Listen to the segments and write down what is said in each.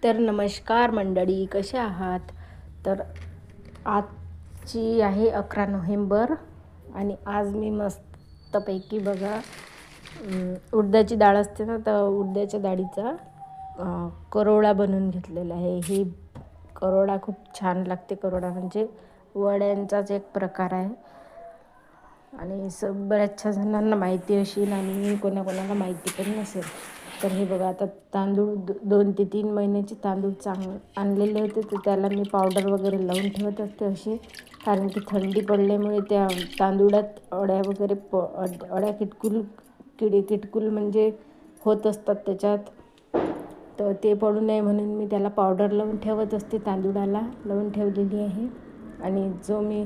तर नमस्कार मंडळी, कसे आहात? तर आजची आहे 11 नोव्हेंबर आणि आज मी मस्तपैकी बघा उडदाची डाळ असते ना, तर उडदाच्या डाळीचा करोडा बनवून घेतलेला आहे. ही करोडा खूप छान लागते. करोडा म्हणजे वड्यांचाच एक प्रकार आहे आणि बऱ्याचशा जणांना माहिती असेल आणि कोणाकोणाला माहिती पण नसेल. तर हे बघा, आता तांदूळ 2 ते 3 महिन्याचे तांदूळ आणलेले होते, तर त्याला मी पावडर वगैरे लावून ठेवत असते असे, कारण की थंडी पडल्यामुळे त्या तांदूळात अळ्या वगैरे अळ्या किटकुल म्हणजे होत असतात त्याच्यात, तर ते पडू नये म्हणून मी त्याला पावडर लावून ठेवत असते, तांदूळाला लावून ठेवलेली आहे. आणि जो मी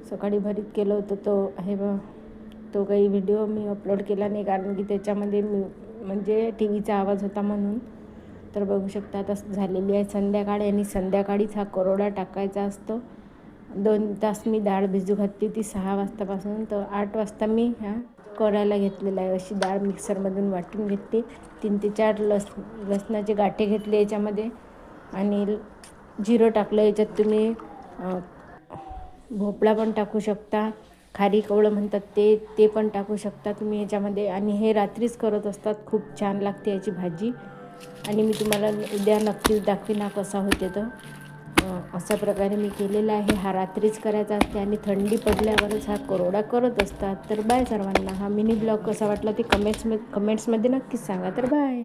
सकाळी भरीत केलं होतं तो आहे बघ, तो काही व्हिडिओ मी अपलोड केला नाही, कारण की त्याच्यामध्ये म्हणजे टी व्हीचा आवाज होता म्हणून. तर बघू शकता आता झालेली आहे संध्याकाळी, आणि संध्याकाळीच हा करोडा टाकायचा असतो. 2 तास मी डाळ भिजू घातली होती 6 वाजतापासून, तर 8 वाजता मी ह्या करायला घेतलेला आहे. अशी डाळ मिक्सरमधून वाटून घेतली. 3 ते 4 लसणाचे गाठे घेतले याच्यामध्ये, आणि जिरं टाकलं. याच्यात तुम्ही भोपळा पण टाकू शकता, खारी कवळं म्हणतात ते पण टाकू शकता तुम्ही याच्यामध्ये. आणि हे रात्रीच करत असतात, खूप छान लागते याची भाजी. आणि मी तुम्हाला उद्या नक्कीच दाखवीन हा कसा होते. तर अशा प्रकारे मी केलेला आहे. हा रात्रीच करायचा असते आणि थंडी पडल्यावरच हा करोडा करत असतात. तर बाय सर्वांना. हा मिनी ब्लॉग कसा वाटला ते कमेंट्समध्ये नक्कीच सांगा. तर बाय.